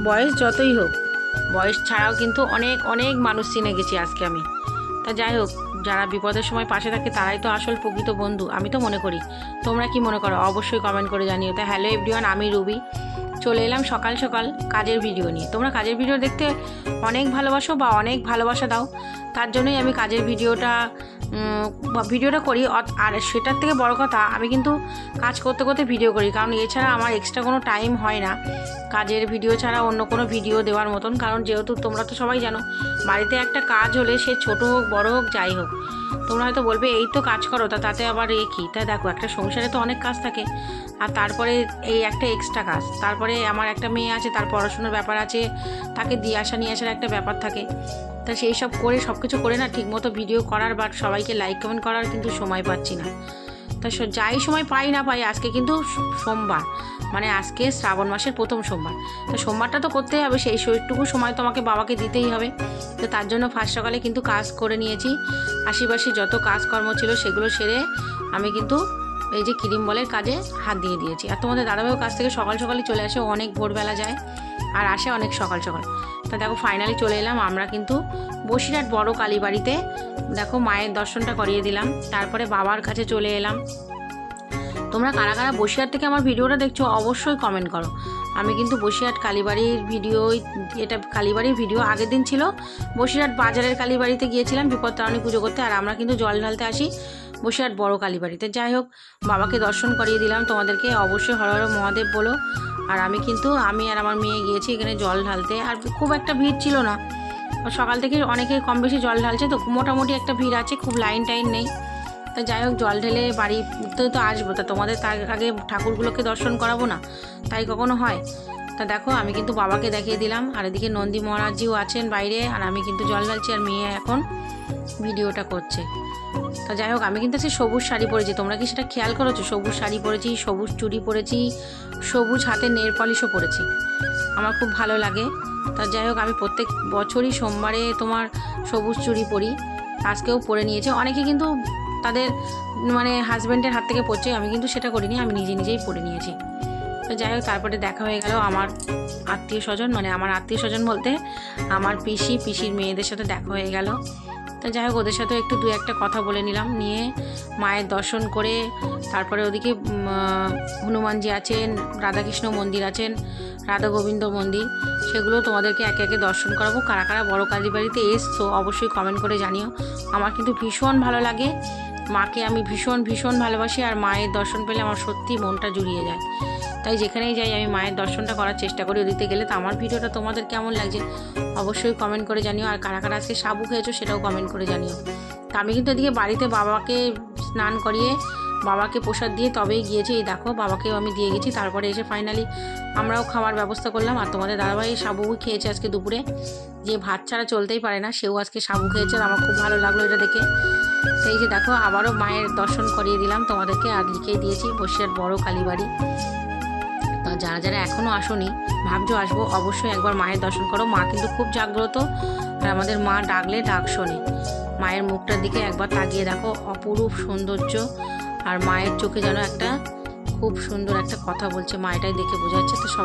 বয়স যতই হোক, বয়স ছাড়াও কিন্তু অনেক অনেক মানুষ চিনে গেছি আজকে আমি। তা যাই হোক, যারা বিপদের সময় পাশে থাকে তারাই তো আসল প্রকৃত বন্ধু, আমি তো মনে করি। তোমরা কি মনে করো অবশ্যই কমেন্ট করে জানিও। তা হ্যালো এভরিওয়ান, আমি রুবি। চলে এলাম সকাল সকাল কাজের ভিডিও নিয়ে। তোমরা কাজের ভিডিও দেখতে অনেক ভালোবাসো বা অনেক ভালোবাসা দাও, তার জন্যই আমি কাজের ভিডিওটা করি। আর সেটার থেকে বড় কথা, আমি কিন্তু কাজ করতে করতে ভিডিও করি, কারণ এছাড়া আমার এক্সট্রা কোনো টাইম হয় না কাজের ভিডিও ছাড়া অন্য কোনো ভিডিও দেওয়ার মতন। কারণ যেহেতু তোমরা তো সবাই জানো, বাড়িতে একটা কাজ হলে সে ছোট হোক বড় হোক যাই হোক, তোমরা হয়তো বলবে এই তো কাজ করো, তাতে আবার এ কী? তা দেখো, একটা সংসারে তো অনেক কাজ থাকে, আর তারপরে এই একটা এক্সট্রা কাজ। তারপরে আমার একটা মেয়ে আছে, তার পড়াশোনার ব্যাপার আছে, তাকে দিয়ে আসা নিয়ে আসার একটা ব্যাপার থাকে। তা সেই সব করে সব কিছু করে না ঠিকমতো ভিডিও করার বা সবাইকে লাইক কমেন্ট করার কিন্তু সময় পাচ্ছি না। তা যাই সময় পাই না পাই, আজকে কিন্তু সোমবার, মানে আজকে শ্রাবণ মাসের প্রথম সোমবার। তো সোমবারটা তো করতেই হবে, সেই সেইটুকু সময় তো আমাকে বাবাকে দিতেই হবে। তো তার জন্য ফার্স্ট সকালে কিন্তু কাজ করে নিয়েছি, আশিপাশি যত কাজকর্ম ছিল সেগুলো সেরে আমি কিন্তু এই যে ক্রিম বলের কাজে হাত দিয়ে দিয়েছি। আর তোমাদের দাদাভাইও কাছ থেকে সকাল সকালই চলে আসে, অনেক ভোরবেলা যায় আর আসে অনেক সকাল সকাল। তা দেখো ফাইনালি চলে এলাম আমরা কিন্তু বসিরহাট বড় কালীবাড়িতে। দেখো মায়ের দর্শনটা করিয়ে দিলাম, তারপরে বাবার কাছে চলে এলাম। তোমরা কারা কারা বসিরহাট থেকে আমার ভিডিওটা দেখছো অবশ্যই কমেন্ট করো। আমি কিন্তু বসিরহাট কালীবাড়ির ভিডিও, এটা কালীবাড়ির ভিডিও আগের দিন ছিল, বসিরহাট বাজারের কালীবাড়িতে গিয়েছিলাম বিপত্তারিণী পুজো করতে, আর আমরা কিন্তু জল ঢালতে আসি বসিরহাট বড় কালীবাড়িতে। যাই হোক, বাবাকে দর্শন করিয়ে দিলাম তোমাদেরকে, অবশ্যই হর হর মহাদেব বলো। আর আমি আর আমার মেয়ে গিয়েছি এখানে জল ঢালতে, আর খুব একটা ভিড় ছিল না, সকাল থেকে অনেকে কম বেশি জল ঢালছে, তো মোটামুটি একটা ভিড় আছে, খুব লাইন টাইন নেই। তা যাই হোক, জল ঢেলে বাড়িতে তো আসবো, তা তোমাদের তার আগে ঠাকুরগুলোকে দর্শন করাবো না, তাই কখনো হয়? তা দেখো আমি কিন্তু বাবাকে দেখিয়ে দিলাম, আর এদিকে নন্দী মহারাজজিও আছেন বাইরে, আর আমি কিন্তু জল ঢালছি, আর মেয়ে এখন ভিডিওটা করছে। তা যাই হোক, আমি কিন্তু আজকে সবুজ শাড়ি পরেছি, তোমরা কি সেটা খেয়াল করেছো? সবুজ শাড়ি পরেছি, সবুজ চুড়ি পরেছি, সবুজ হাতের নেল পলিশও পরেছি, আমার খুব ভালো লাগে। তা যাই হোক, আমি প্রত্যেক বছরই সোমবারে তোমার সবুজ চুড়ি পরি, আজকেও পরে নিয়েছে। অনেকে কিন্তু তাদের মানে হাজব্যান্ডের হাত থেকে পড়ছে, আমি কিন্তু সেটা করিনি, আমি নিজেই পরে নিয়েছি। তো যাই হোক, তারপরে দেখা হয়ে গেল আমার আত্মীয় স্বজন, মানে আমার আত্মীয় স্বজন বলতে আমার পিসির মেয়েদের সাথে দেখা হয়ে গেল। তো যাই হোক, ওদের সাথে একটু দু একটা কথা বলে নিলাম, নিয়ে মায়ের দর্শন করে তারপরে ওদিকে হনুমানজি আছেন, রাধাকৃষ্ণ মন্দির আছেন, রাধা গোবিন্দ মন্দির, সেগুলো তোমাদেরকে একে একে দর্শন করাবো। কারা কারা বড় কালীবাড়িতে এসছো অবশ্যই কমেন্ট করে জানিও। আমার কিন্তু ভীষণ ভালো লাগে, মাকে আমি ভীষণ ভীষণ ভালোবাসি, আর মায়ের দর্শন পেলে আমার সত্যি মনটা জুড়িয়ে যায়। তাই যেখানেই যাই আমি মায়ের দর্শনটা করার চেষ্টা করি ওদিকে গেলে। তো আমার ভিডিওটা তোমাদের কেমন লাগছে অবশ্যই কমেন্ট করে জানিও, আর কারা কারা আজকে সাবু খেয়েছো সেটাও কমেন্ট করে জানিও। তা আমি কিন্তু এদিকে বাড়িতে বাবাকে স্নান করিয়ে বাবাকে প্রসাদ দিয়ে তবেই গিয়েছি। এই দেখো, বাবাকেও আমি দিয়ে গেছি, তারপরে এসে ফাইনালি আমরাও খাওয়ার ব্যবস্থা করলাম। আর তোমাদের দাদাভাই সাবু খেয়েছে আজকে দুপুরে, যে ভাত ছাড়া চলতেই পারে না, সেও আজকে সাবু খেয়েছে, আমার খুব ভালো লাগলো এটা দেখে। তো এই যে দেখো, আবারও মায়ের দর্শন করিয়ে দিলাম তোমাদেরকে, আর লিখেই দিয়েছি বসিরহাট বড় কালীবাড়ি। তা যারা যারা এখনও আসোনি, ভাবছো আসবো, অবশ্যই একবার মায়ের দর্শন করো। মা কিন্তু খুব জাগ্রত, আর আমাদের মা ডাকলে ডাক শোনে। মায়ের মুখটার দিকে একবার তাকিয়ে দেখো, অপরূপ সৌন্দর্য, আর মায়ের চোখে যেন একটা খুব সুন্দর একটা কথা বলছে, মা এটাই দেখে বোঝা যাচ্ছে। তো সবাই